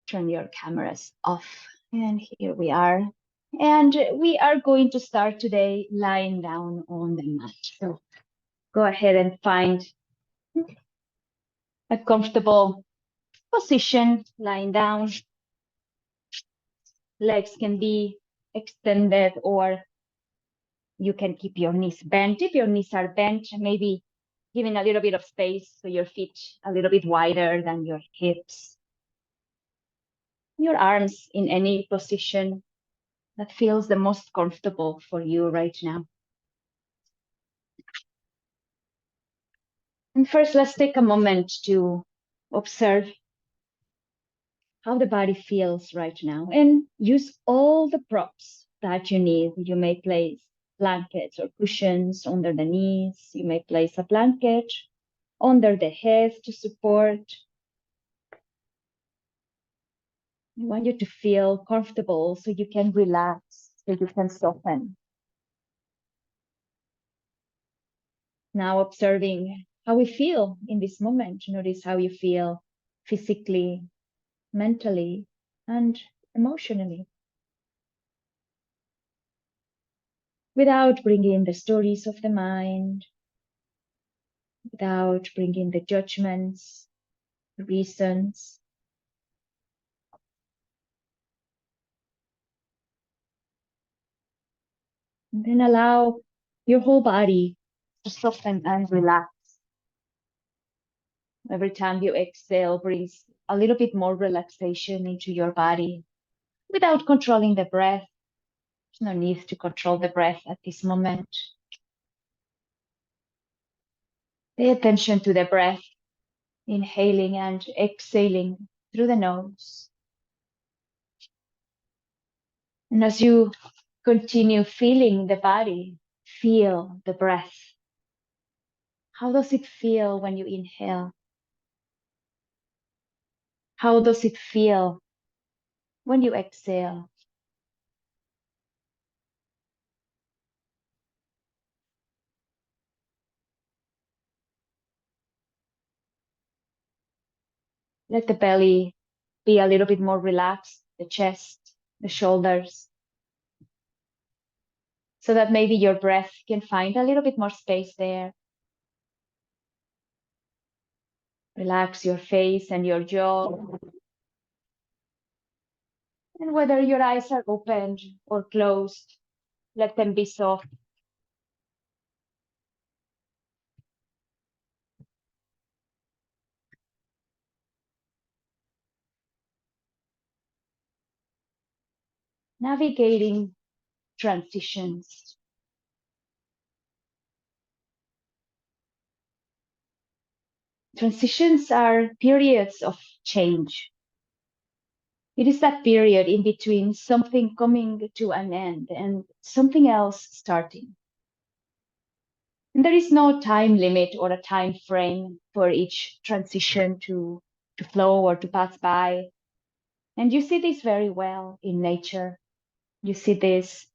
turn your cameras off. And here we are. And we are going to start today lying down on the mat. So go ahead and find a comfortable position, lying down. Legs can be extended, or you can keep your knees bent. If your knees are bent, maybe giving a little bit of space so your feet a little bit wider than your hips. Your arms in any position that feels the most comfortable for you right now. And first, let's take a moment to observe how the body feels right now and use all the props that you need. You may place blankets or cushions under the knees. You may place a blanket under the head to support. I want you to feel comfortable so you can relax, so you can soften. Now observing how we feel in this moment. Notice how you feel physically, mentally, and emotionally. Without bringing the stories of the mind, without bringing the judgments, the reasons. And then allow your whole body to soften and relax. Every time you exhale, brings a little bit more relaxation into your body without controlling the breath. There's no need to control the breath at this moment. Pay attention to the breath, inhaling and exhaling through the nose. And as you continue feeling the body, feel the breath. How does it feel when you inhale? How does it feel when you exhale? Let the belly be a little bit more relaxed, the chest, the shoulders, so that maybe your breath can find a little bit more space there. Relax your face and your jaw. And whether your eyes are opened or closed, let them be soft. Navigating transitions. Transitions are periods of change. It is that period in between something coming to an end and something else starting. And there is no time limit or a time frame for each transition to flow or to pass by. And you see this very well in nature. You see this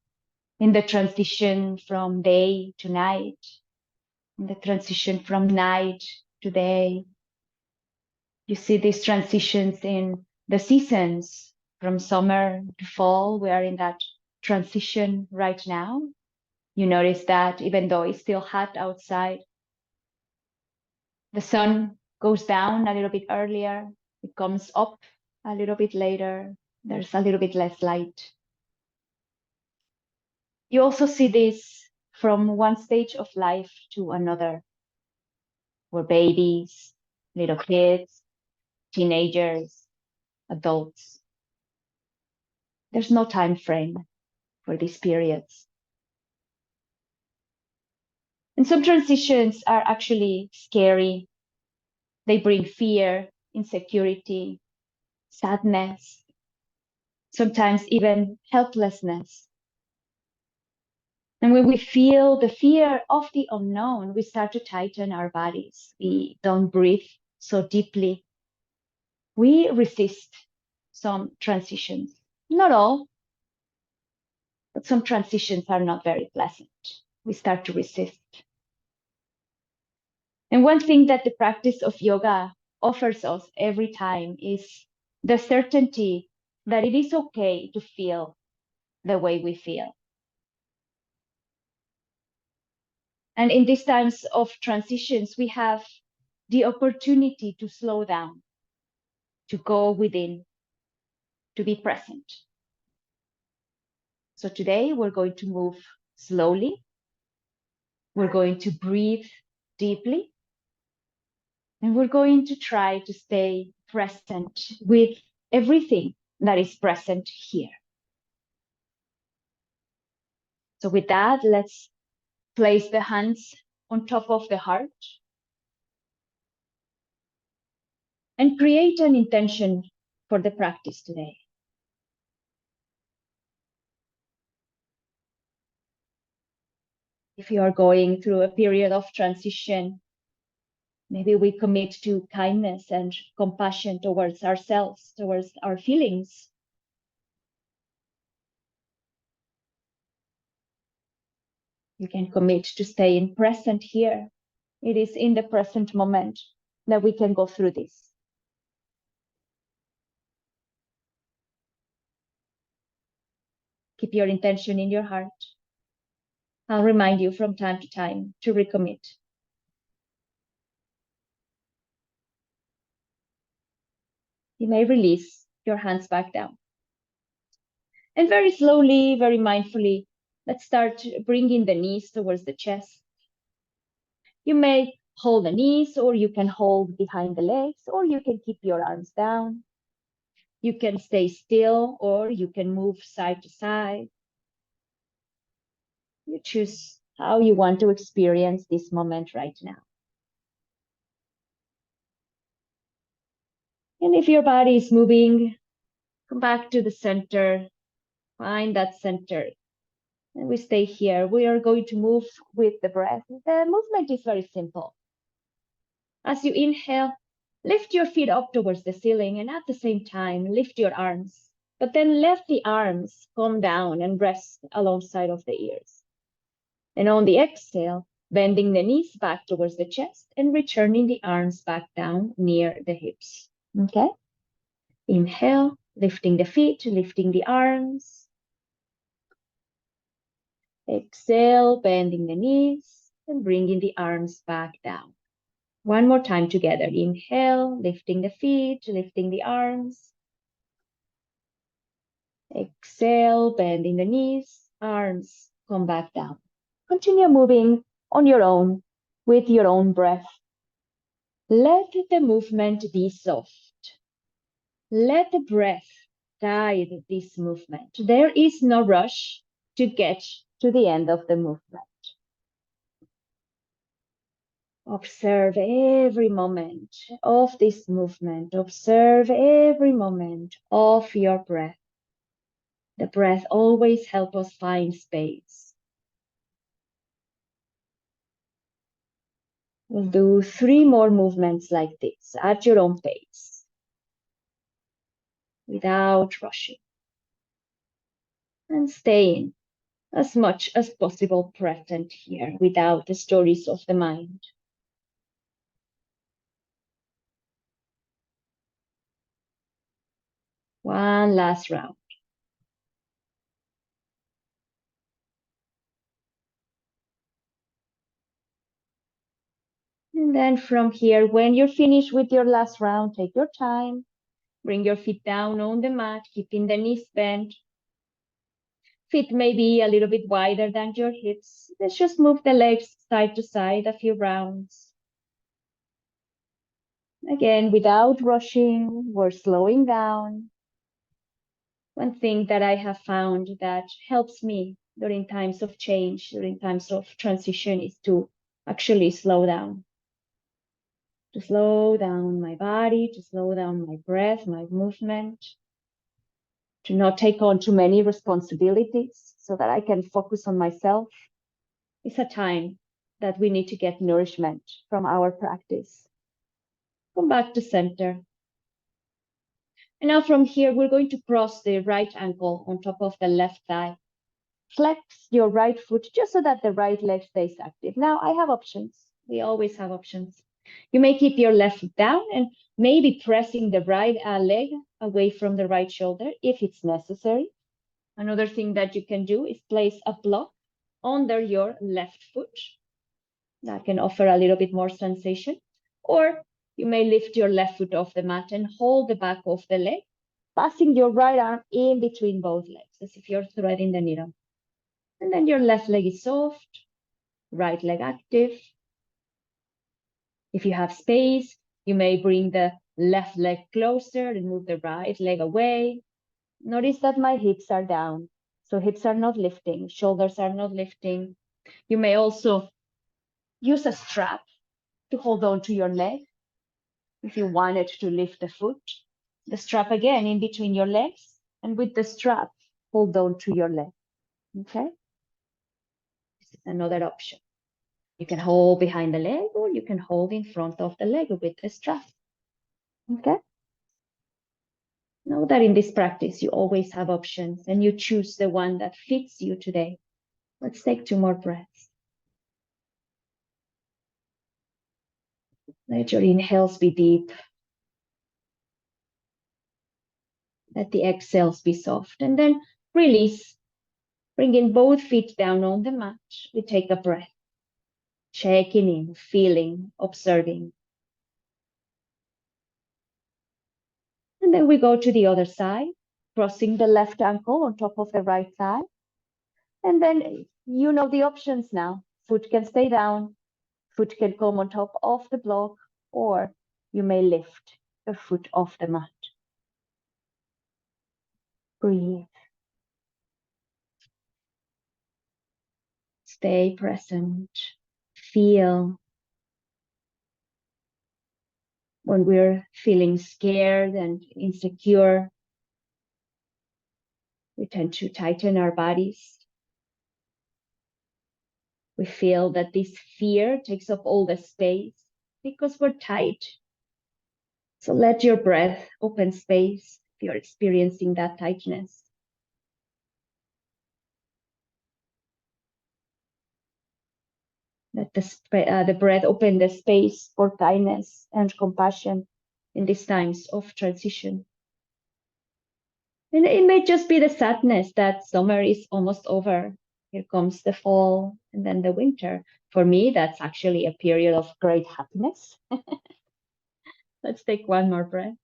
in the transition from day to night, in the transition from night to day. You see these transitions in the seasons from summer to fall. We are in that transition right now. You notice that even though it's still hot outside, the sun goes down a little bit earlier, it comes up a little bit later, there's a little bit less light. You also see this from one stage of life to another. We're babies, little kids, teenagers, adults. There's no time frame for these periods. And some transitions are actually scary. They bring fear, insecurity, sadness, sometimes even helplessness. And when we feel the fear of the unknown, we start to tighten our bodies. We don't breathe so deeply. We resist some transitions. Not all, but some transitions are not very pleasant. We start to resist. And one thing that the practice of yoga offers us every time is the certainty that it is okay to feel the way we feel. And in these times of transitions, we have the opportunity to slow down, to go within, to be present. So today we're going to move slowly. We're going to breathe deeply. And we're going to try to stay present with everything that is present here. So with that, let's place the hands on top of the heart and create an intention for the practice today. If you are going through a period of transition, maybe we commit to kindness and compassion towards ourselves, towards our feelings. You can commit to staying present here. It is in the present moment that we can go through this. Keep your intention in your heart. I'll remind you from time to time to recommit. You may release your hands back down. And very slowly, very mindfully, let's start bringing the knees towards the chest. You may hold the knees, or you can hold behind the legs, or you can keep your arms down. You can stay still, or you can move side to side. You choose how you want to experience this moment right now. And if your body is moving, come back to the center, find that center. And we stay here. We are going to move with the breath. The movement is very simple. As you inhale, lift your feet up towards the ceiling, and at the same time, lift your arms. But then let the arms come down and rest alongside of the ears. And on the exhale, bending the knees back towards the chest and returning the arms back down near the hips. Okay? Inhale, lifting the feet, lifting the arms. Exhale, bending the knees and bringing the arms back down. One more time together. Inhale, lifting the feet, lifting the arms. Exhale, bending the knees, arms come back down. Continue moving on your own with your own breath. Let the movement be soft. Let the breath guide this movement. There is no rush to get to the end of the movement. Observe every moment of this movement. Observe every moment of your breath. The breath always helps us find space. We'll do 3 more movements like this at your own pace, without rushing. And staying as much as possible present here, without the stories of the mind. One last round. And then from here, when you're finished with your last round, take your time. Bring your feet down on the mat, keeping the knees bent. Feet may be a little bit wider than your hips. Let's just move the legs side to side a few rounds. Again, without rushing, we're slowing down. One thing that I have found that helps me during times of change, during times of transition, is to actually slow down. To slow down my body, to slow down my breath, my movement, to not take on too many responsibilities so that I can focus on myself. It's a time that we need to get nourishment from our practice. Come back to center. And now from here, we're going to cross the right ankle on top of the left thigh. Flex your right foot just so that the right leg stays active. Now I have options. We always have options. You may keep your left foot down and Maybe pressing the right leg away from the right shoulder if it's necessary. Another thing that you can do is place a block under your left foot. That can offer a little bit more sensation. Or you may lift your left foot off the mat and hold the back of the leg, passing your right arm in between both legs, as if you're threading the needle. And then your left leg is soft, right leg active. If you have space, you may bring the left leg closer and move the right leg away. Notice that my hips are down. So hips are not lifting, shoulders are not lifting. You may also use a strap to hold on to your leg if you wanted to lift the foot. The strap again in between your legs, and with the strap, hold on to your leg. Okay? This is another option. You can hold behind the leg, or you can hold in front of the leg with the strap. Okay? Know that in this practice, you always have options and you choose the one that fits you today. Let's take 2 more breaths. Let your inhales be deep. Let the exhales be soft. And then release. Bringing both feet down on the mat. We take a breath. Checking in, feeling, observing. And then we go to the other side, crossing the left ankle on top of the right thigh. And then you know the options now. Foot can stay down, foot can come on top of the block, or you may lift the foot off the mat. Breathe. Stay present. Feel. When we're feeling scared and insecure, we tend to tighten our bodies. We feel that this fear takes up all the space because we're tight. So let your breath open space if you're experiencing that tightness. Let the breath open the space for kindness and compassion in these times of transition. And it may just be the sadness that summer is almost over. Here comes the fall and then the winter. For me, that's actually a period of great happiness. Let's take 1 more breath.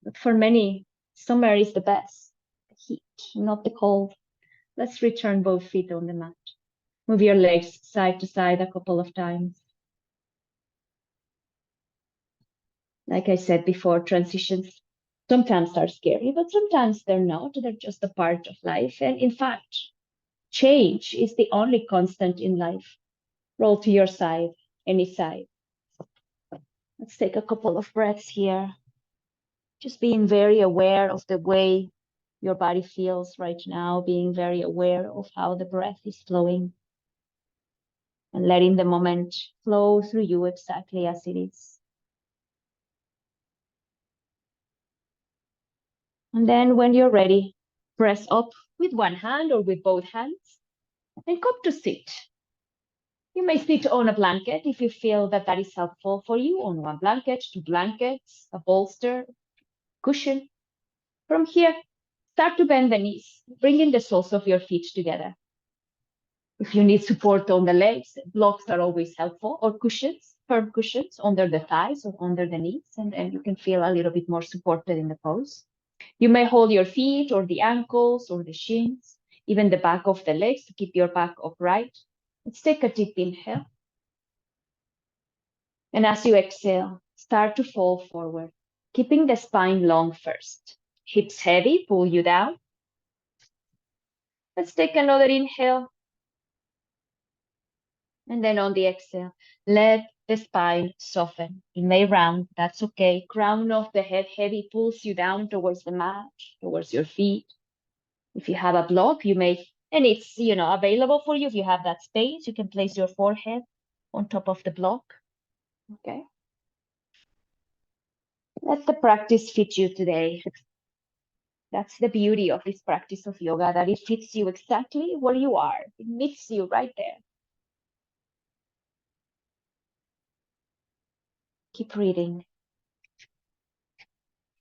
But for many, summer is the best. The heat, not the cold. Let's return both feet on the mat. Move your legs side to side a couple of times. Like I said before, transitions sometimes are scary, but sometimes they're not. They're just a part of life. And in fact, change is the only constant in life. Roll to your side, any side. Let's take a couple of breaths here. Just being very aware of the way your body feels right now, being very aware of how the breath is flowing, and letting the moment flow through you exactly as it is. And then when you're ready, press up with one hand or with both hands and come to sit. You may sit on a blanket if you feel that that is helpful for you, on 1 blanket, 2 blankets, a bolster, cushion. From here, start to bend the knees, bringing the soles of your feet together. If you need support on the legs, blocks are always helpful, or cushions, firm cushions under the thighs or under the knees, and then you can feel a little bit more supported in the pose. You may hold your feet or the ankles or the shins, even the back of the legs to keep your back upright. Let's take a deep inhale. And as you exhale, start to fall forward, keeping the spine long first. Hips heavy, pull you down. Let's take another inhale. And then on the exhale, let the spine soften. It may round, that's okay. Crown of the head heavy pulls you down towards the mat, towards your feet. If you have a block, you may, and it's, available for you. If you have that space, you can place your forehead on top of the block. Okay. Let the practice fit you today. That's the beauty of this practice of yoga, that it fits you exactly where you are. It meets you right there. Keep breathing.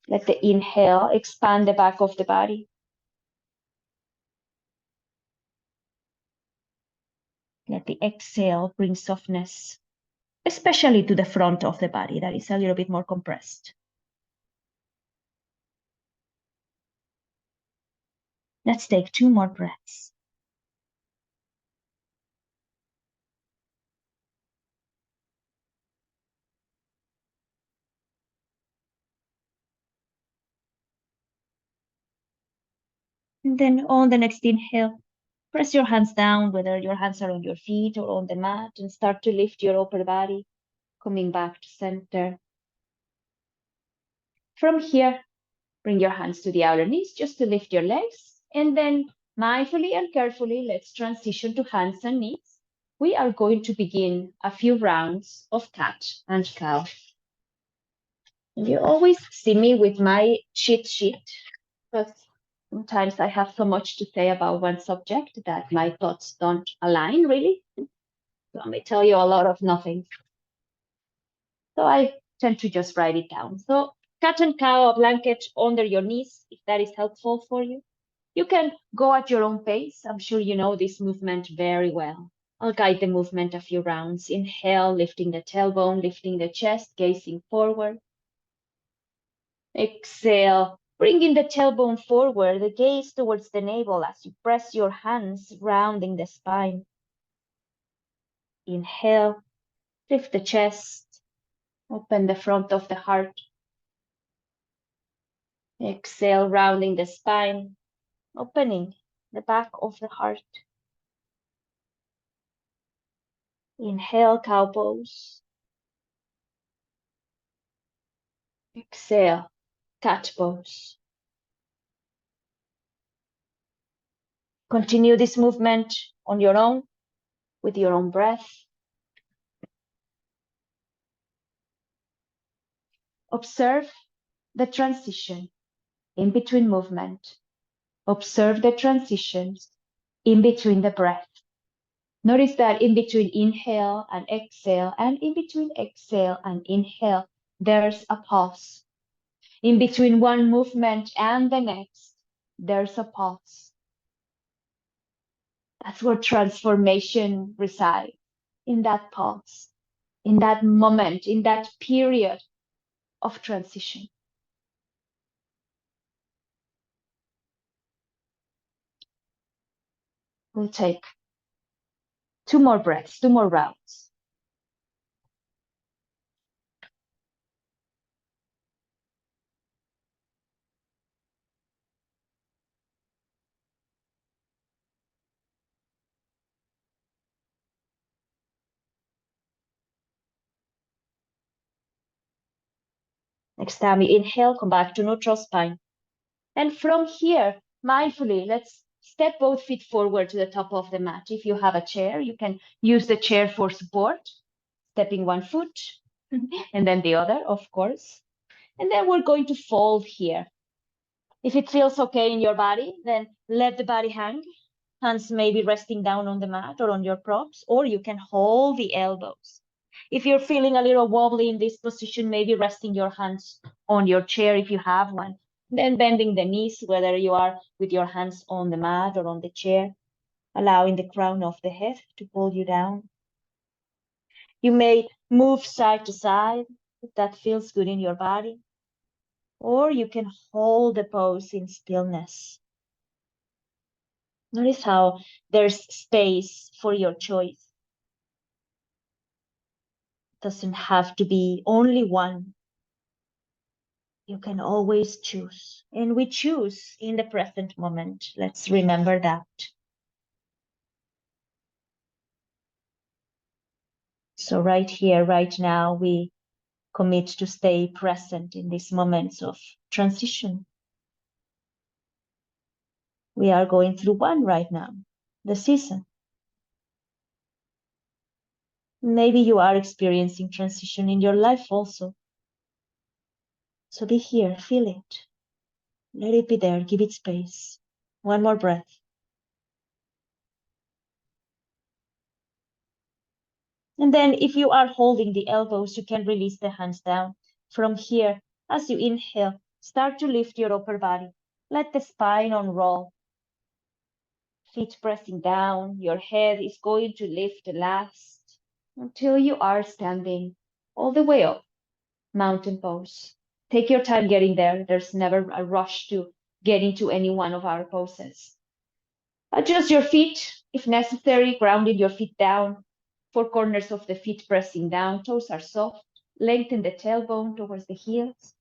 Let the inhale expand the back of the body. Let the exhale bring softness, especially to the front of the body that is a little bit more compressed. Let's take 2 more breaths. And then on the next inhale, press your hands down, whether your hands are on your feet or on the mat, and start to lift your upper body, coming back to center. From here, bring your hands to the outer knees just to lift your legs. And then mindfully and carefully, let's transition to hands and knees. We are going to begin a few rounds of cat and cow. You always see me with my cheat sheet, but sometimes I have so much to say about one subject that my thoughts don't align really. So I may tell you a lot of nothing. So I tend to just write it down. So cat and cow, a blanket under your knees, if that is helpful for you. You can go at your own pace. I'm sure you know this movement very well. I'll guide the movement a few rounds. Inhale, lifting the tailbone, lifting the chest, gazing forward. Exhale, bringing the tailbone forward, the gaze towards the navel as you press your hands, rounding the spine. Inhale, lift the chest, open the front of the heart. Exhale, rounding the spine, opening the back of the heart. Inhale, cow pose. Exhale, cat pose. Continue this movement on your own, with your own breath. Observe the transition in between movement. Observe the transitions in between the breath. Notice that in between inhale and exhale, and in between exhale and inhale, there's a pause. In between one movement and the next, there's a pause. That's where transformation resides, in that pause, in that moment, in that period of transition. We'll take 2 more breaths, 2 more rounds. Next time you inhale, come back to neutral spine. And from here, mindfully, let's step both feet forward to the top of the mat. If you have a chair, you can use the chair for support, stepping one foot and then the other, of course. And then we're going to fold here. If it feels okay in your body, then let the body hang. Hands maybe resting down on the mat or on your props, or you can hold the elbows. If you're feeling a little wobbly in this position, maybe resting your hands on your chair if you have one. Then bending the knees, whether you are with your hands on the mat or on the chair, allowing the crown of the head to pull you down. You may move side to side if that feels good in your body, or you can hold the pose in stillness. Notice how there's space for your choice. It doesn't have to be only one. You can always choose. And we choose in the present moment. Let's remember that. So right here, right now, we commit to stay present in these moments of transition. We are going through one right now, the season. Maybe you are experiencing transition in your life also. So be here, feel it. Let it be there, give it space. One more breath. And then if you are holding the elbows, you can release the hands down. From here, as you inhale, start to lift your upper body. Let the spine unroll. Feet pressing down, your head is going to lift last until you are standing all the way up, mountain pose. Take your time getting there. There's never a rush to get into any one of our poses. Adjust your feet if necessary, grounding your feet down. Four corners of the feet pressing down, toes are soft. Lengthen the tailbone towards the heels.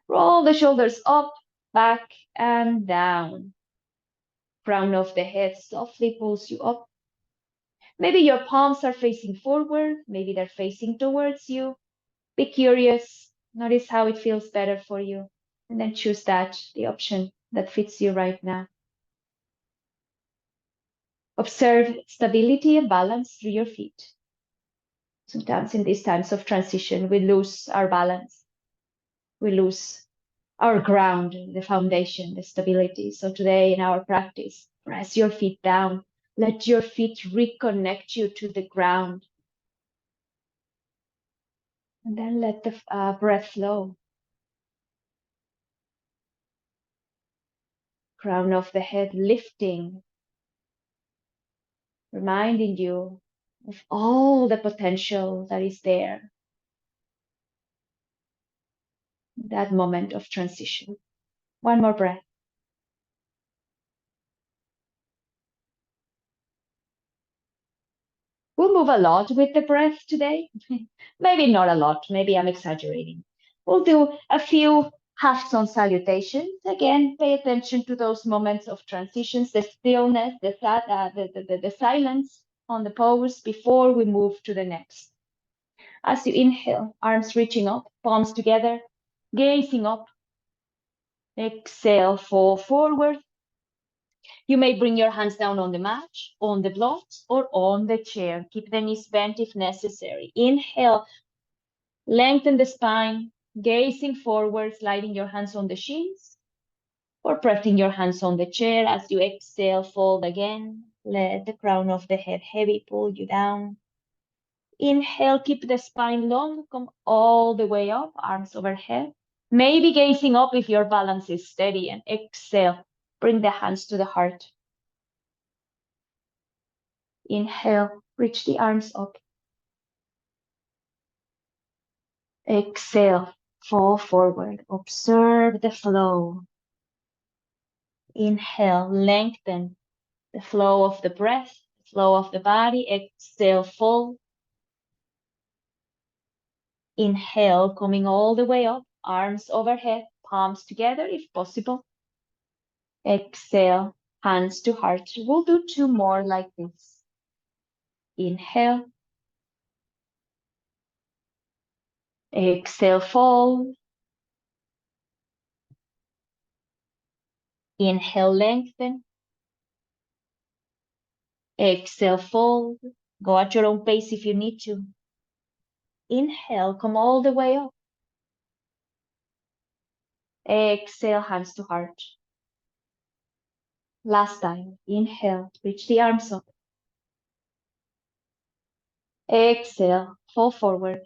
Roll the shoulders up, back, and down. Crown of the head softly pulls you up. Maybe your palms are facing forward, maybe they're facing towards you. Be curious, notice how it feels better for you, and then choose the option that fits you right now. Observe stability and balance through your feet. Sometimes in these times of transition, we lose our balance. We lose our ground, the foundation, the stability. So today in our practice, press your feet down. Let your feet reconnect you to the ground. And then let the breath flow. Crown of the head lifting, reminding you of all the potential that is there. That moment of transition. One more breath. We'll move a lot with the breath today. Maybe not a lot, maybe I'm exaggerating. We'll do a few half sun salutations. Again, pay attention to those moments of transitions, the stillness, the silence on the pose before we move to the next. As you inhale, arms reaching up, palms together, gazing up. Exhale, fall forward. You may bring your hands down on the mat, on the blocks, or on the chair. Keep the knees bent if necessary. Inhale, lengthen the spine, gazing forward, sliding your hands on the shins, or pressing your hands on the chair. As you exhale, fold again. Let the crown of the head heavy pull you down. Inhale, keep the spine long, come all the way up, arms overhead. Maybe gazing up if your balance is steady, and exhale, bring the hands to the heart. Inhale, reach the arms up. Exhale, fall forward. Observe the flow. Inhale, lengthen the flow of the breath, the flow of the body. Exhale, fall. Inhale, coming all the way up, arms overhead, palms together if possible. Exhale, hands to heart. We'll do two more like this. Inhale. Exhale, fold. Inhale, lengthen. Exhale, fold. Go at your own pace if you need to. Inhale, come all the way up. Exhale, hands to heart. Last time. Inhale, reach the arms up. Exhale, fall forward.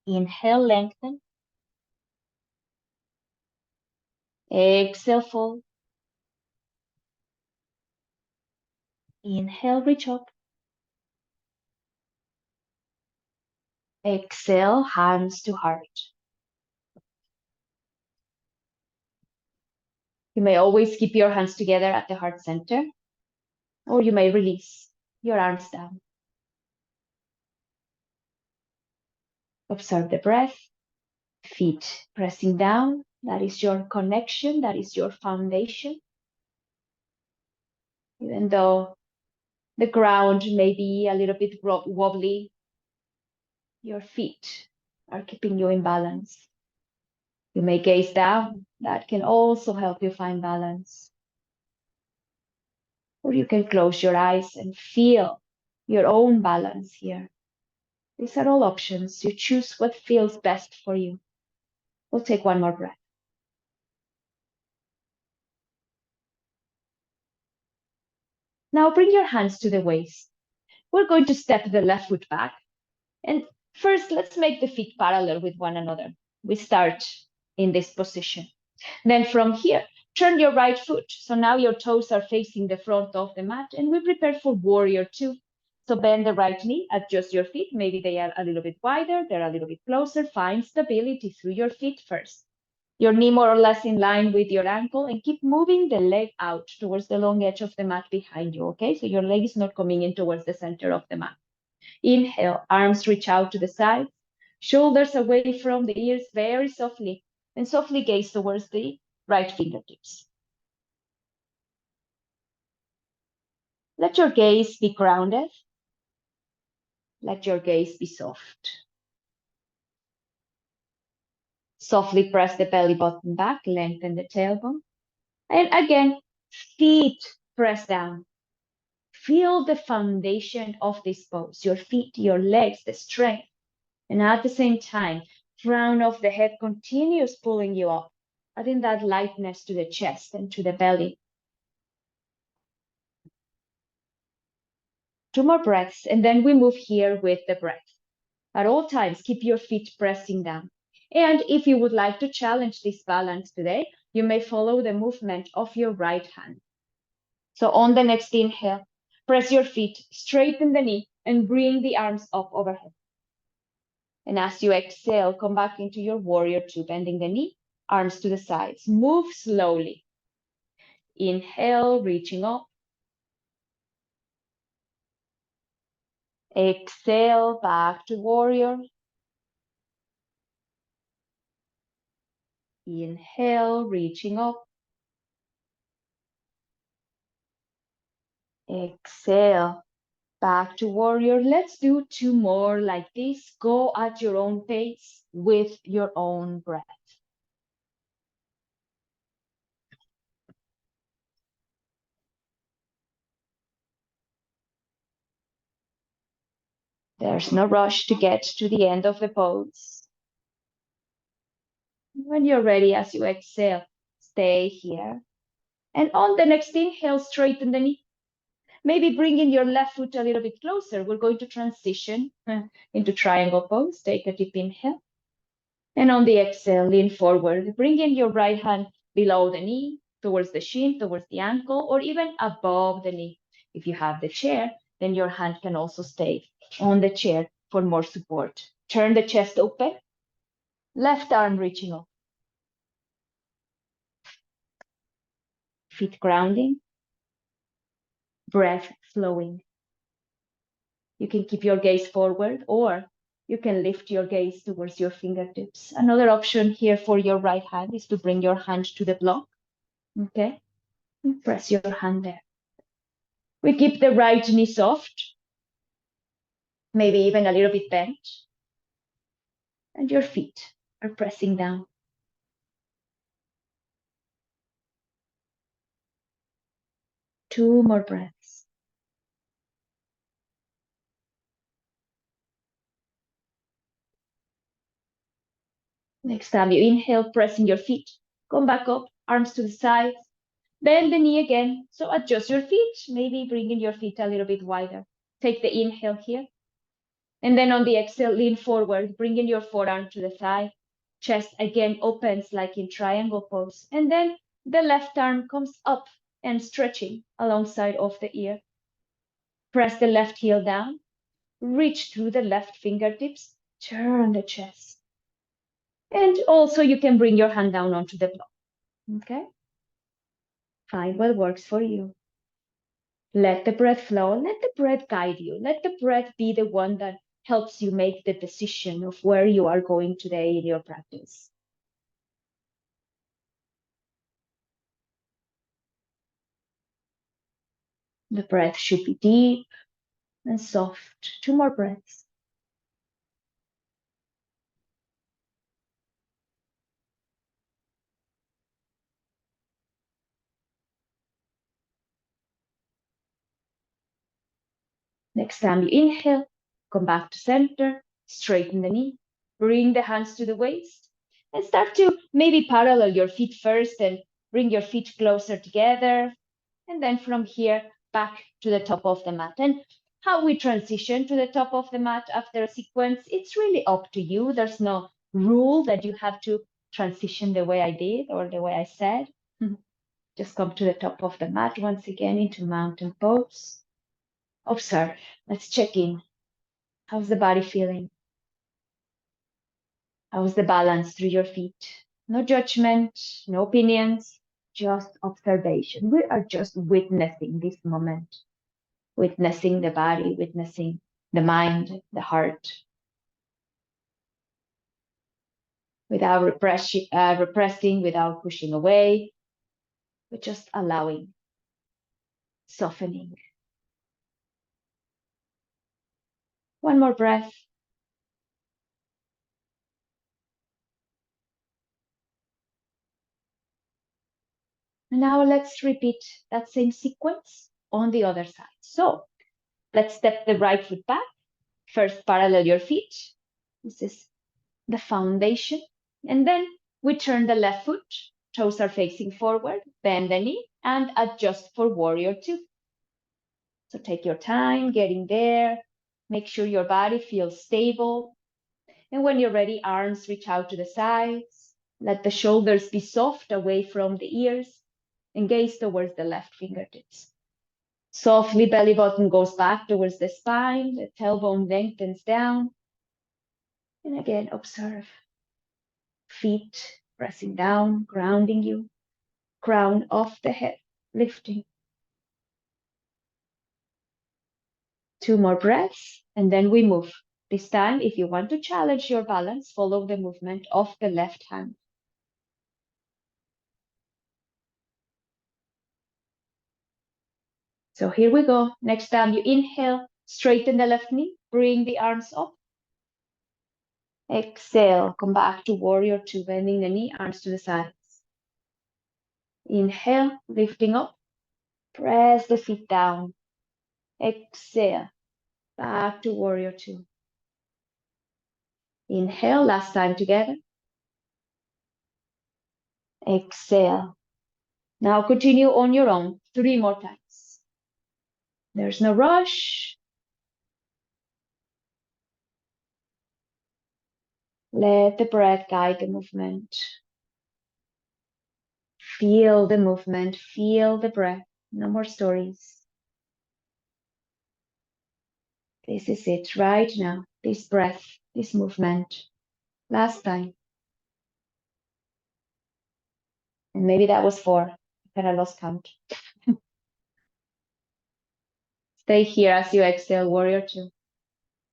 Inhale, lengthen. Exhale, fold. Inhale, reach up. Exhale, hands to heart. You may always keep your hands together at the heart center, or you may release your arms down. Observe the breath, feet pressing down. That is your connection, that is your foundation. Even though the ground may be a little bit wobbly, your feet are keeping you in balance. You may gaze down. That can also help you find balance. Or you can close your eyes and feel your own balance here. These are all options. You choose what feels best for you. We'll take one more breath. Now bring your hands to the waist. We're going to step the left foot back. And first, let's make the feet parallel with one another. We start in this position. Then from here, turn your right foot. So now your toes are facing the front of the mat, and we prepare for warrior two. So bend the right knee, adjust your feet. Maybe they are a little bit wider, they're a little bit closer. Find stability through your feet first. Your knee more or less in line with your ankle, and keep moving the leg out towards the long edge of the mat behind you, okay? So your leg is not coming in towards the center of the mat. Inhale, arms reach out to the sides, shoulders away from the ears very softly, and softly gaze towards the right fingertips. Let your gaze be grounded. Let your gaze be soft. Softly press the belly button back, lengthen the tailbone. And again, feet press down. Feel the foundation of this pose, your feet, your legs, the strength. And at the same time, crown of the head continues pulling you up, adding that lightness to the chest and to the belly. 2 more breaths, and then we move here with the breath. At all times, keep your feet pressing down. And if you would like to challenge this balance today, you may follow the movement of your right hand. So on the next inhale, press your feet, straighten the knee, and bring the arms up overhead. And as you exhale, come back into your warrior two, bending the knee, arms to the sides. Move slowly. Inhale, reaching up. Exhale, back to warrior. Inhale, reaching up. Exhale, back to warrior. Let's do 2 more like this. Go at your own pace with your own breath. There's no rush to get to the end of the pose. When you're ready, as you exhale, stay here. And on the next inhale, straighten the knee. Maybe bringing your left foot a little bit closer. We're going to transition into triangle pose. Take a deep inhale. And on the exhale, lean forward. Bring in your right hand below the knee, towards the shin, towards the ankle, or even above the knee. If you have the chair, then your hand can also stay on the chair for more support. Turn the chest open. Left arm reaching up. Feet grounding. Breath flowing. You can keep your gaze forward, or you can lift your gaze towards your fingertips. Another option here for your right hand is to bring your hand to the block. Okay? And press your hand there. We keep the right knee soft, maybe even a little bit bent. And your feet are pressing down. Two more breaths. Next time you inhale, pressing your feet. Come back up, arms to the sides. Bend the knee again. So adjust your feet, maybe bringing your feet a little bit wider. Take the inhale here. And then on the exhale, lean forward, bringing your forearm to the thigh. Chest again opens like in triangle pose. And then the left arm comes up and stretching alongside of the ear. Press the left heel down. Reach through the left fingertips. Turn the chest. And also you can bring your hand down onto the block. Okay? Find what works for you. Let the breath flow. Let the breath guide you. Let the breath be the one that helps you make the decision of where you are going today in your practice. The breath should be deep and soft. 2 more breaths. Next time you inhale, come back to center, straighten the knee, bring the hands to the waist, and start to maybe parallel your feet first and bring your feet closer together. And then from here, back to the top of the mat. And How we transition to the top of the mat after a sequence, it's really up to you. There's no rule that you have to transition the way I did or the way I said. Just come to the top of the mat once again into mountain pose. Observe. Let's check in. How's the body feeling? How's the balance through your feet? No judgment, no opinions, just observation. We are just witnessing this moment, witnessing the body, witnessing the mind, the heart, without repressing, without pushing away, but just allowing, softening. One more breath. And now let's repeat that same sequence on the other side. So let's step the right foot back. First, parallel your feet. This is the foundation. And then we turn the left foot, toes are facing forward, bend the knee, and adjust for warrior two. So take your time getting there. Make sure your body feels stable. And when you're ready, arms reach out to the sides. Let the shoulders be soft away from the ears and gaze towards the left fingertips. Softly, belly button goes back towards the spine. The tailbone lengthens down. And again, observe. Feet pressing down, grounding you. Crown of the head, lifting. 2 more breaths, and then we move. This time, if you want to challenge your balance, follow the movement of the left hand. So here we go. Next time you inhale, straighten the left knee, bring the arms up. Exhale, come back to warrior two, bending the knee, arms to the sides. Inhale, lifting up, press the feet down. Exhale, back to warrior two. Inhale, last time together. Exhale. Now continue on your own, 3 more times. There's no rush. Let the breath guide the movement. Feel the movement, feel the breath. No more stories. This is it right now. This breath, this movement. Last time. And maybe that was 4. I kind of lost count. Stay here as you exhale, warrior two.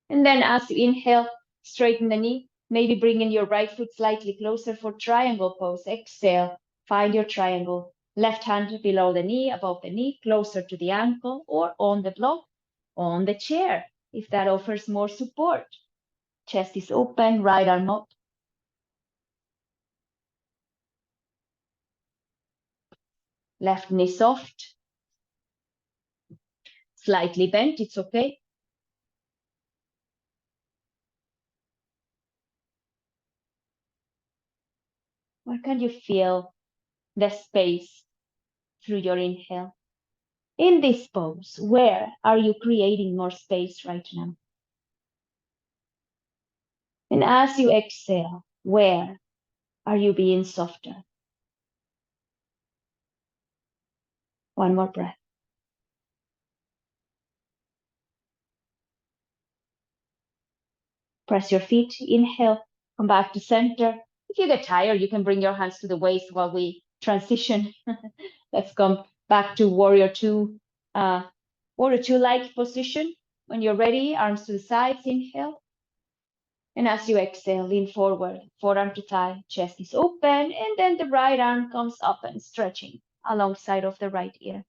And then as you inhale, straighten the knee. Maybe bringing your right foot slightly closer for triangle pose. Exhale, find your triangle. Left hand below the knee, above the knee, closer to the ankle, or on the block, on the chair, if that offers more support. Chest is open, right arm up. Left knee soft. Slightly bent, it's okay. Where can you feel the space through your inhale? In this pose, where are you creating more space right now? And as you exhale, where are you being softer? One more breath. Press your feet, inhale, come back to center. If you get tired, you can bring your hands to the waist while we transition. Let's come back to warrior two like position. When you're ready, arms to the sides, inhale. And as you exhale, lean forward, forearm to thigh, chest is open, and then the right arm comes up and stretching alongside of the right ear.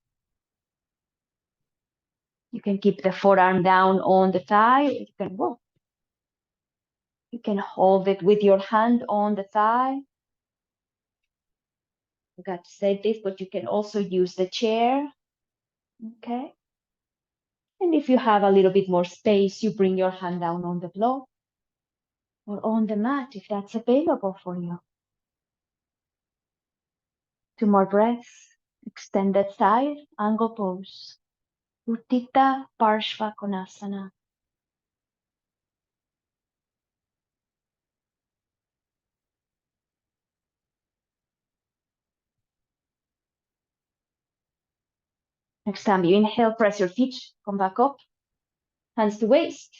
You can keep the forearm down on the thigh. You can walk. You can hold it with your hand on the thigh. I got to say this, but you can also use the chair. Okay. And if you have a little bit more space, you bring your hand down on the block or on the mat if that's available for you. 2 more breaths. Extended side, angle pose. Utthita Parshva Konasana. Next time you inhale, press your feet, come back up, hands to waist,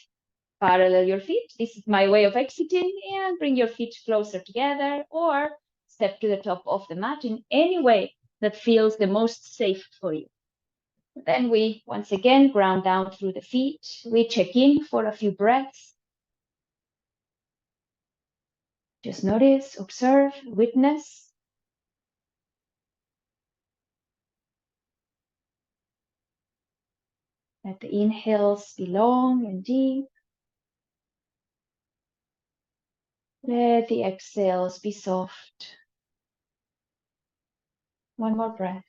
parallel your feet. This is my way of exiting, and bring your feet closer together or step to the top of the mat in any way that feels the most safe for you. Then we once again ground down through the feet. We check in for a few breaths. Just notice, observe, witness. Let the inhales be long and deep. Let the exhales be soft. One more breath.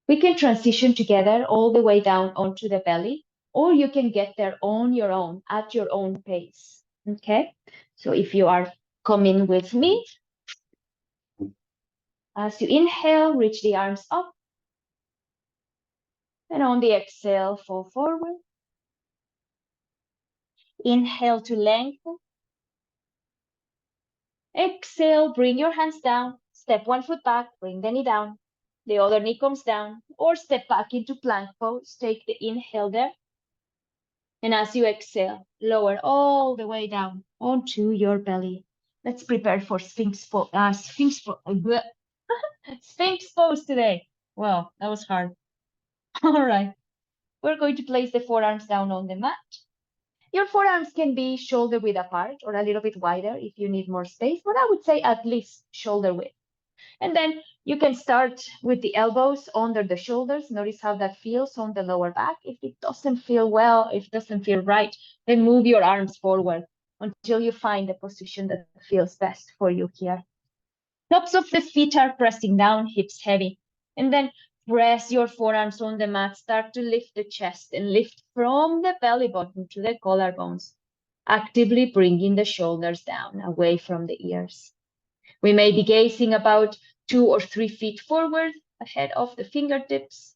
We can transition together all the way down onto the belly, or you can get there on your own, at your own pace. Okay? So if you are coming with me, as you inhale, reach the arms up. And on the exhale, fall forward. Inhale to lengthen. Exhale, bring your hands down. Step one foot back, bring the knee down. The other knee comes down, or step back into plank pose. Take the inhale there. And as you exhale, lower all the way down onto your belly. Let's prepare for Sphinx pose. Sphinx pose today. Well, that was hard. All right. We're going to place the forearms down on the mat. Your forearms can be shoulder width apart or a little bit wider if you need more space, but I would say at least shoulder width. And then you can start with the elbows under the shoulders. Notice how that feels on the lower back. If it doesn't feel well, if it doesn't feel right, then move your arms forward until you find the position that feels best for you here. Tops of the feet are pressing down, hips heavy. And then press your forearms on the mat. Start to lift the chest and lift from the belly button to the collarbones, actively bringing the shoulders down away from the ears. We may be gazing about 2 or 3 feet forward ahead of the fingertips.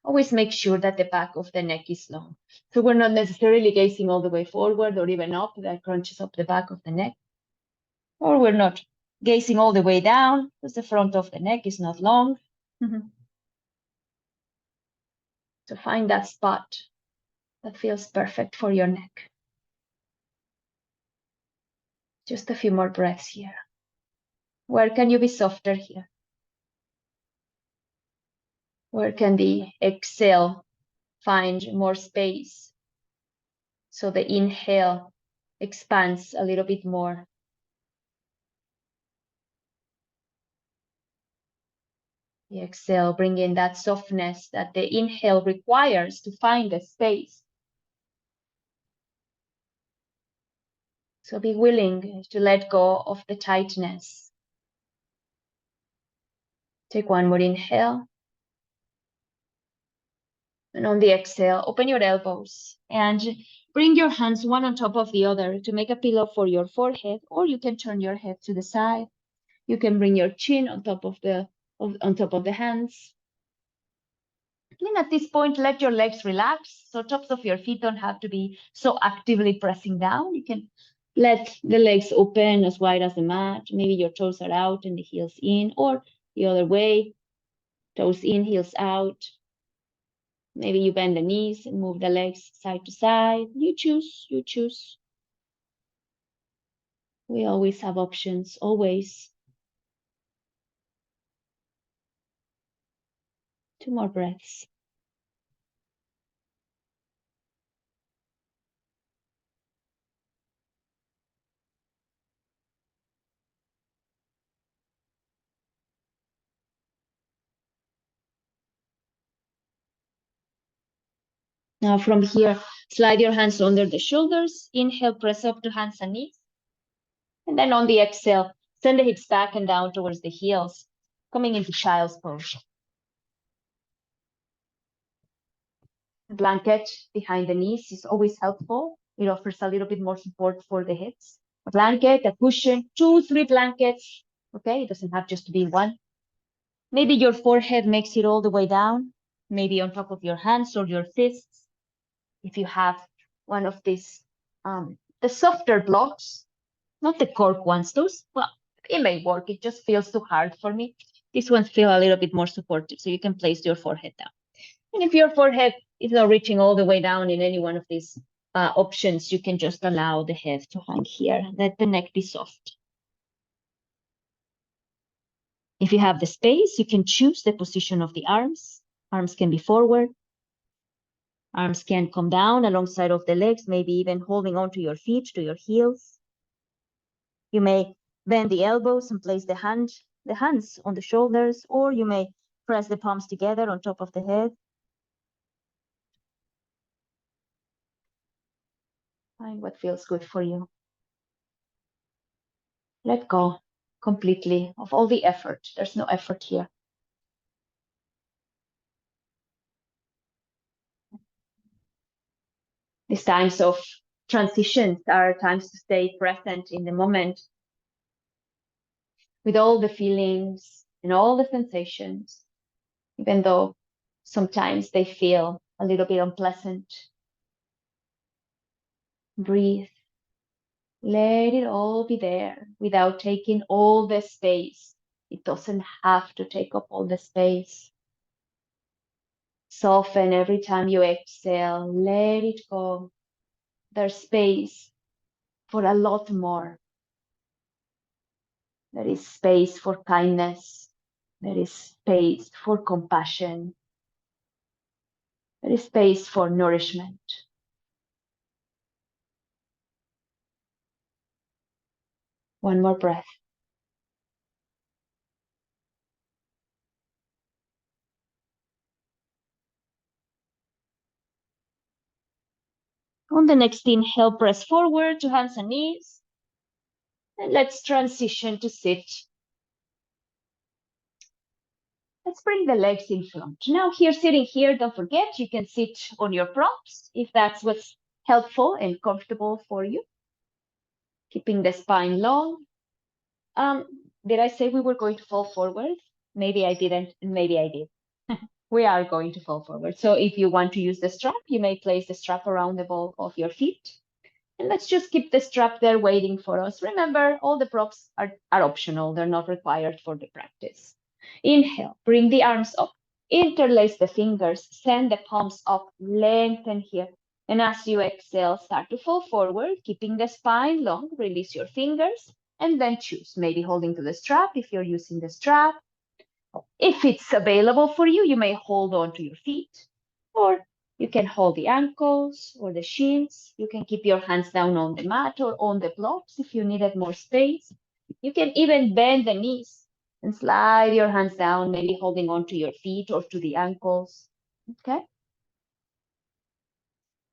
Always make sure that the back of the neck is long. So we're not necessarily gazing all the way forward or even up, that crunches up the back of the neck. Or we're not gazing all the way down because the front of the neck is not long. So find that spot that feels perfect for your neck. Just a few more breaths here. Where can you be softer here? Where can the exhale find more space? So the inhale expands a little bit more. The exhale, bring in that softness that the inhale requires to find the space. So be willing to let go of the tightness. Take one more inhale. And on the exhale, open your elbows and bring your hands one on top of the other to make a pillow for your forehead, or you can turn your head to the side. You can bring your chin on top of the hands. And at this point, let your legs relax. So tops of your feet don't have to be so actively pressing down. You can let the legs open as wide as the mat. Maybe your toes are out and the heels in, or the other way, toes in, heels out. Maybe you bend the knees and move the legs side to side. You choose, you choose. We always have options, always. 2 more breaths. Now from here, slide your hands under the shoulders. Inhale, press up to hands and knees. And then on the exhale, send the hips back and down towards the heels, coming into child's pose. Blanket behind the knees is always helpful. It offers a little bit more support for the hips. A blanket, a cushion, two, three blankets. Okay, it doesn't have just to be one. Maybe your forehead makes it all the way down, maybe on top of your hands or your fists. If you have one of these, the softer blocks, not the cork ones, those, well, it may work. It just feels too hard for me. These ones feel a little bit more supportive, so you can place your forehead down. And if your forehead is not reaching all the way down in any one of these options, you can just allow the head to hang here, let the neck be soft. If you have the space, you can choose the position of the arms. Arms can be forward. Arms can come down alongside of the legs, maybe even holding onto your feet, to your heels. You may bend the elbows and place the hands on the shoulders, or you may press the palms together on top of the head. Find what feels good for you. Let go completely of all the effort. There's no effort here. These times of transitions are times to stay present in the moment with all the feelings and all the sensations, even though sometimes they feel a little bit unpleasant. Breathe. Let it all be there without taking all the space. It doesn't have to take up all the space. Soften every time you exhale. Let it go. There's space for a lot more. There is space for kindness. There is space for compassion. There is space for nourishment. One more breath. On the next inhale, press forward to hands and knees. And let's transition to sit. Let's bring the legs in front. Now here, sitting here, don't forget, you can sit on your props if that's what's helpful and comfortable for you. Keeping the spine long. Did I say we were going to fall forward? Maybe I didn't, and maybe I did. We are going to fall forward. So if you want to use the strap, you may place the strap around the ball of your feet. And let's just keep the strap there waiting for us. Remember, all the props are optional. They're not required for the practice. Inhale, bring the arms up. Interlace the fingers, send the palms up, lengthen here. And as you exhale, start to fall forward, keeping the spine long. Release your fingers and then choose. Maybe holding to the strap if you're using the strap. If it's available for you, you may hold on to your feet, or you can hold the ankles or the shins. You can keep your hands down on the mat or on the blocks if you needed more space. You can even bend the knees and slide your hands down, maybe holding on to your feet or to the ankles. Okay?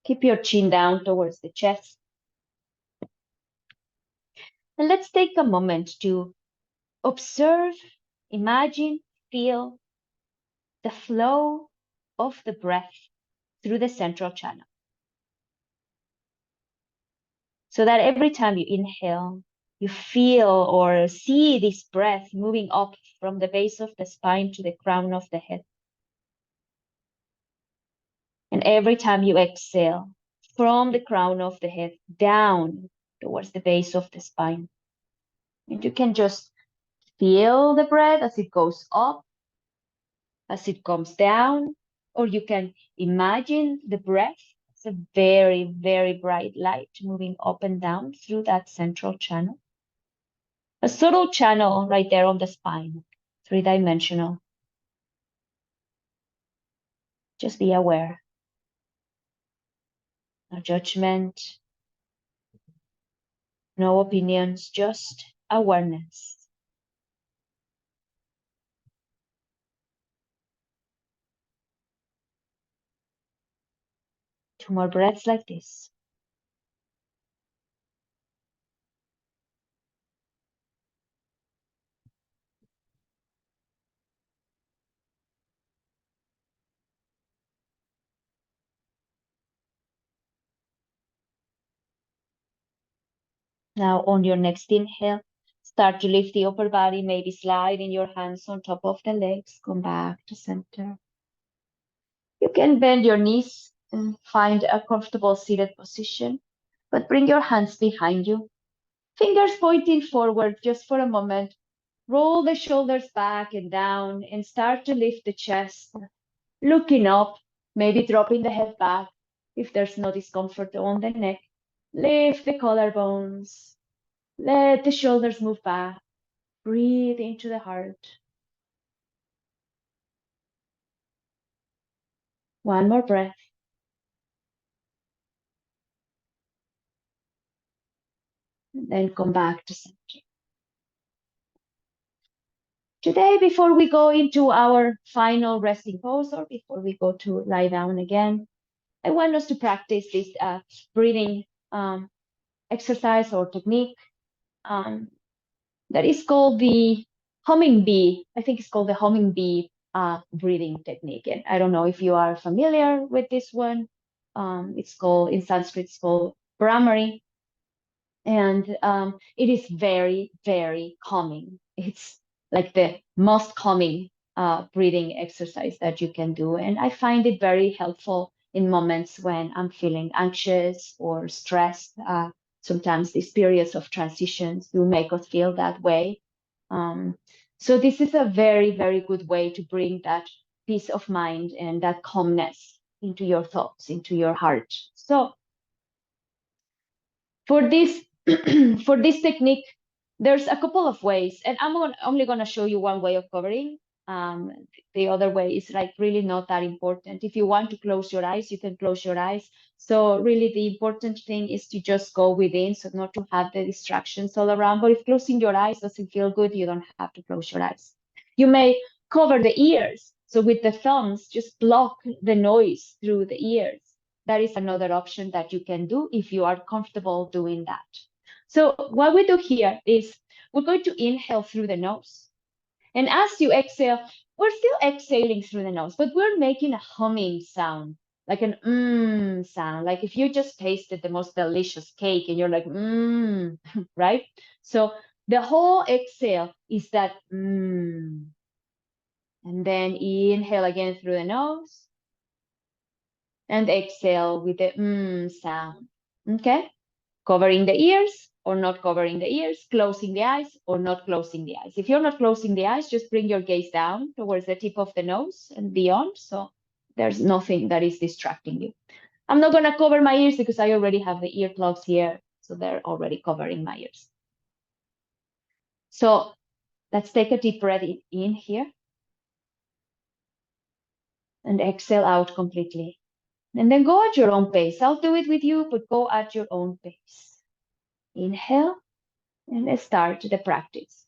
Keep your chin down towards the chest. And let's take a moment to observe, imagine, feel the flow of the breath through the central channel. So that every time you inhale, you feel or see this breath moving up from the base of the spine to the crown of the head. And every time you exhale, from the crown of the head down towards the base of the spine. And you can just feel the breath as it goes up, as it comes down, or you can imagine the breath as a very, very bright light moving up and down through that central channel. A subtle channel right there on the spine, three-dimensional. Just be aware. No judgment, no opinions, just awareness. Two more breaths like this. Now on your next inhale, start to lift the upper body, maybe sliding your hands on top of the legs. Come back to center. You can bend your knees and find a comfortable seated position, but bring your hands behind you. Fingers pointing forward just for a moment. Roll the shoulders back and down and start to lift the chest. Looking up, maybe dropping the head back if there's no discomfort on the neck. Lift the collarbones. Let the shoulders move back. Breathe into the heart. One more breath. And then come back to center. Today, before we go into our final resting pose or before we go to lie down again, I want us to practice this breathing exercise or technique that is called the humming bee. I think it's called the humming bee breathing technique. And I don't know if you are familiar with this one. It's called, in Sanskrit, it's called Brahmari. And it is very, very calming. It's like the most calming breathing exercise that you can do. And I find it very helpful in moments when I'm feeling anxious or stressed. Sometimes these periods of transitions do make us feel that way. So this is a very, very good way to bring that peace of mind and that calmness into your thoughts, into your heart. So for this for this technique, there's a couple of ways, and only going to show you one way of covering. The other way is like really not that important. If you want to close your eyes, you can close your eyes. So really the important thing is to just go within, so not to have the distractions all around. But if closing your eyes doesn't feel good, you don't have to close your eyes. You may cover the ears. So with the thumbs, just block the noise through the ears. That is another option that you can do if you are comfortable doing that. So what we do here is we're going to inhale through the nose. And as you exhale, we're still exhaling through the nose, but we're making a humming sound, like an sound. Like if you just tasted the most delicious cake and you're like, right? So the whole exhale is that And then inhale again through the nose. And exhale with the sound. Okay? Covering the ears or not covering the ears, closing the eyes or not closing the eyes. If you're not closing the eyes, just bring your gaze down towards the tip of the nose and beyond. So there's nothing that is distracting you. I'm not going to cover my ears because I already have the earplugs here. So they're already covering my ears. So let's take a deep breath in here. And exhale out completely. And then go at your own pace. I'll do it with you, but go at your own pace. Inhale and start the practice.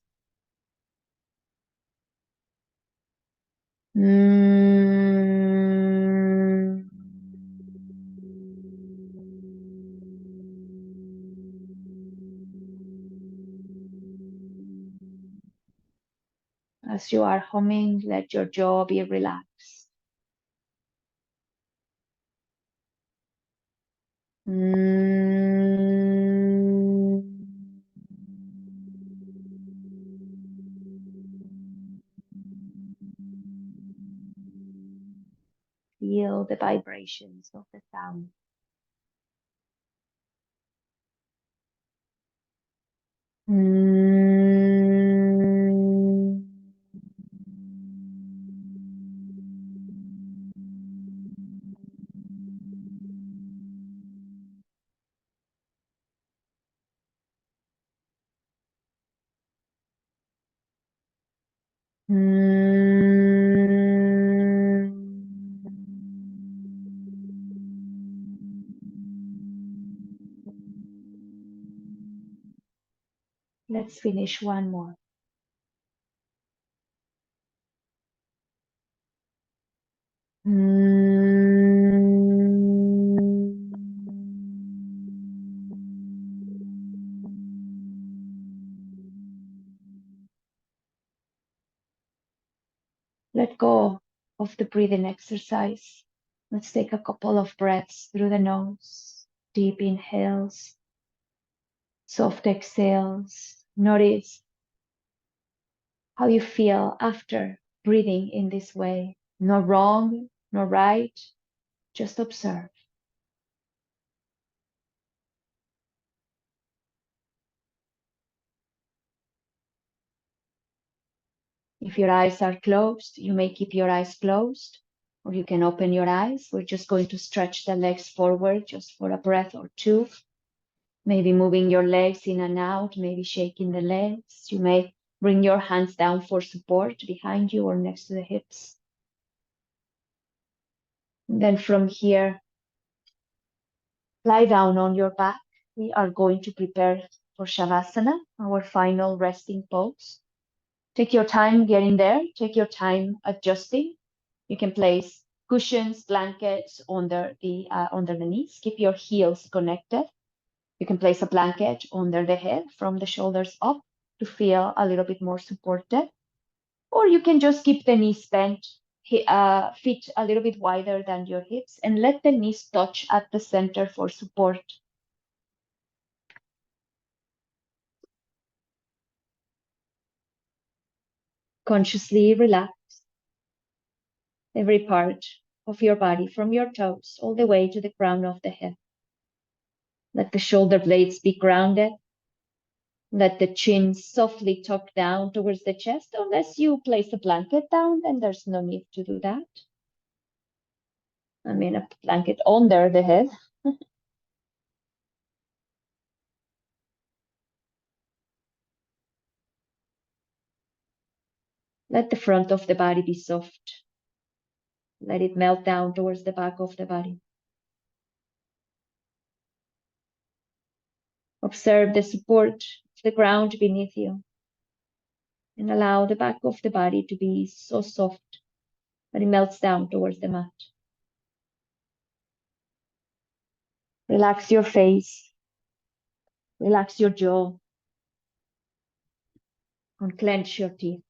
As you are humming, let your jaw be relaxed. Feel the vibrations of the sound. Let's finish one more. Let go of the breathing exercise. Let's take a couple of breaths through the nose, deep inhales, Soft exhales. Notice how you feel after breathing in this way. No wrong, no right, just observe. If your eyes are closed, you may keep your eyes closed, or you can open your eyes. We're just going to stretch the legs forward just for a breath or two. Maybe moving your legs in and out, maybe shaking the legs. You may bring your hands down for support behind you or next to the hips. And then from here, lie down on your back. We are going to prepare for Shavasana, our final resting pose. Take your time getting there. Take your time adjusting. You can place cushions, blankets under the knees. Keep your heels connected. You can place a blanket under the head from the shoulders up to feel a little bit more supported. Or you can just keep the knees bent, feet a little bit wider than your hips, and let the knees touch at the center for support. Consciously relax every part of your body from your toes all the way to the crown of the head. Let the shoulder blades be grounded. Let the chin softly tuck down towards the chest. Unless you place a blanket down, then there's no need to do that. I mean, a blanket under the head. Let the front of the body be soft. Let it melt down towards the back of the body. Observe the support of the ground beneath you and allow the back of the body to be so soft that it melts down towards the mat. Relax your face. Relax your jaw. Unclench your teeth.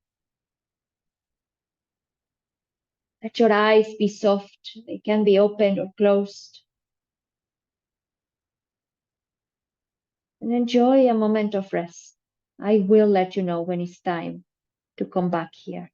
Let your eyes be soft. They can be opened or closed. And enjoy a moment of rest. I will let you know when it's time to come back here.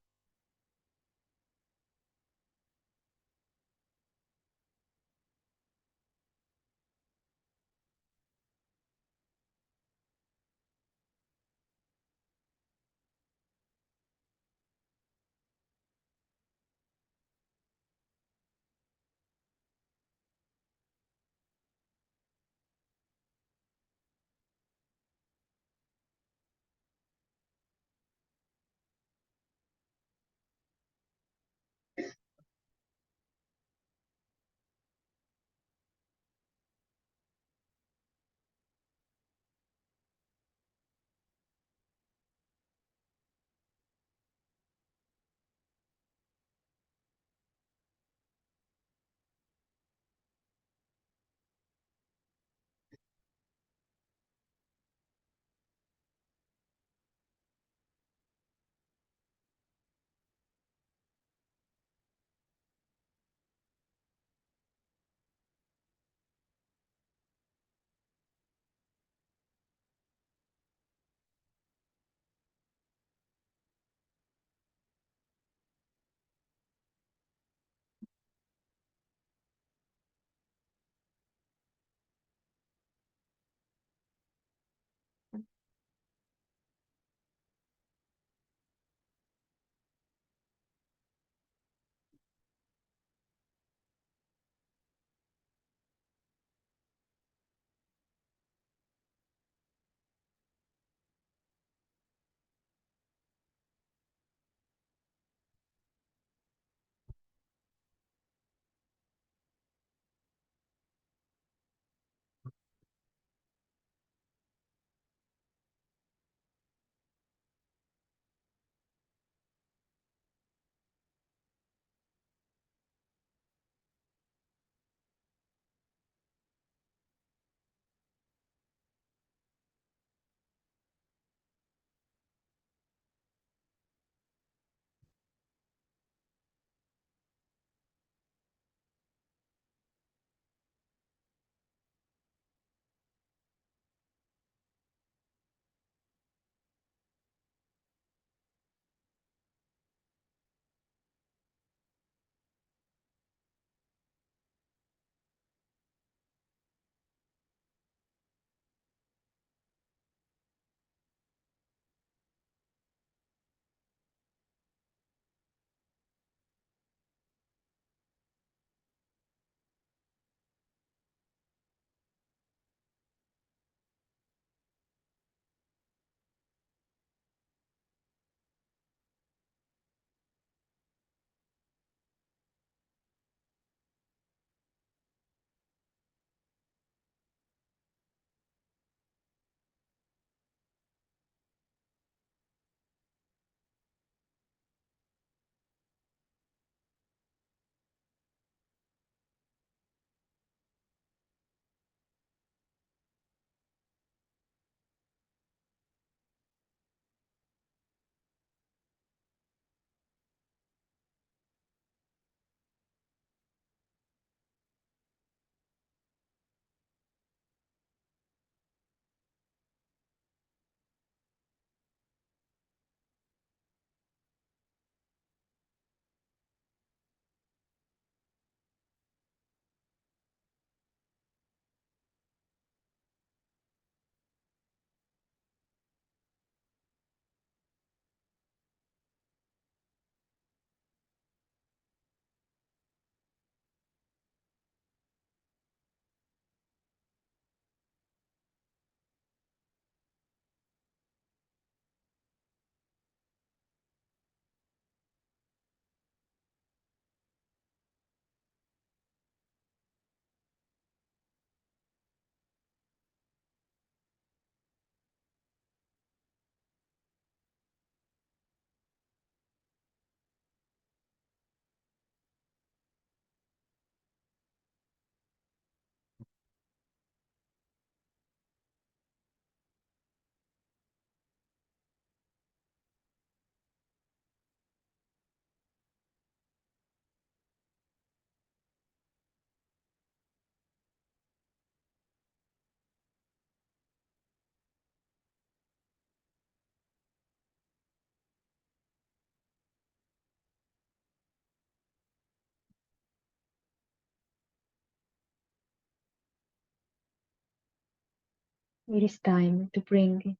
It is time to bring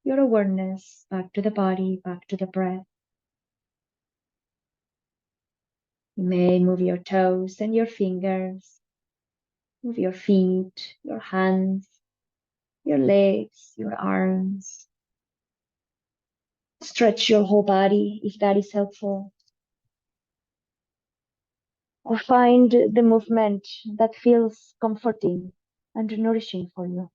your awareness back to the body, back to the breath. You may move your toes and your fingers, move your feet, your hands, your legs, your arms. Stretch your whole body if that is helpful. Or find the movement that feels comforting and nourishing for you.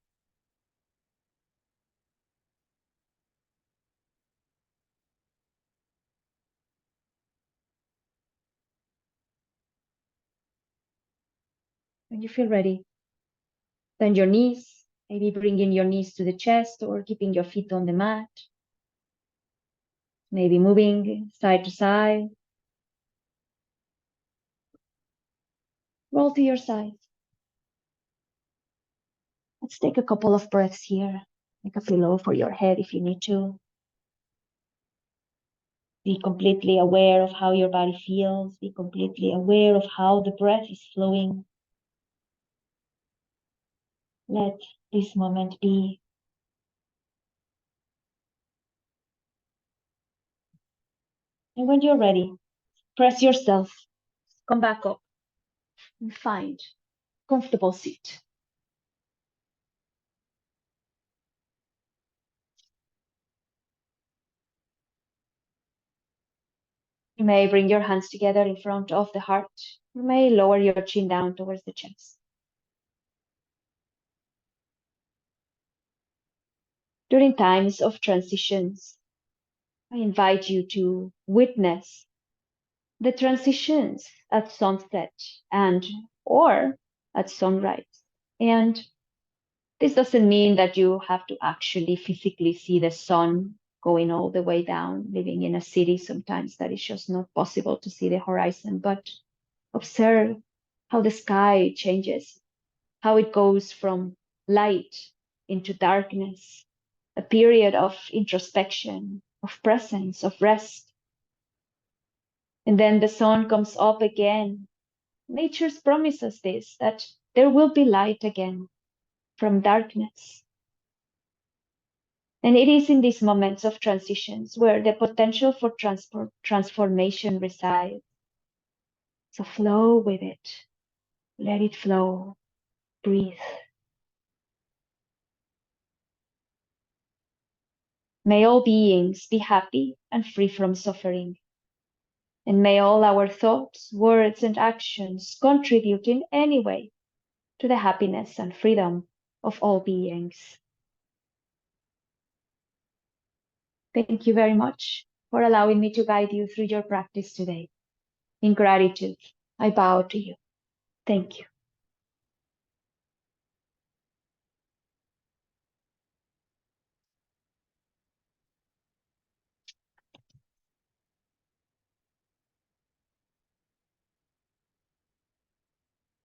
When you feel ready, bend your knees, maybe bringing your knees to the chest or keeping your feet on the mat. Maybe moving side to side. Roll to your side. Let's take a couple of breaths here. Make a pillow for your head if you need to. Be completely aware of how your body feels. Be completely aware of how the breath is flowing. Let this moment be. And when you're ready, press yourself, come back up, and find a comfortable seat. You may bring your hands together in front of the heart. You may lower your chin down towards the chest. During times of transitions, I invite you to witness the transitions at sunset and or at sunrise. And this doesn't mean that you have to actually physically see the sun going all the way down. Living in a city, sometimes that is just not possible to see the horizon, but observe how the sky changes, how it goes from light into darkness, a period of introspection, of presence, of rest. And then the sun comes up again. Nature promises this, that there will be light again from darkness. And it is in these moments of transitions where the potential for transformation resides. So flow with it. Let it flow. Breathe. May all beings be happy and free from suffering. And may all our thoughts, words, and actions contribute in any way to the happiness and freedom of all beings. Thank you very much for allowing me to guide you through your practice today. In gratitude, I bow to you. Thank you.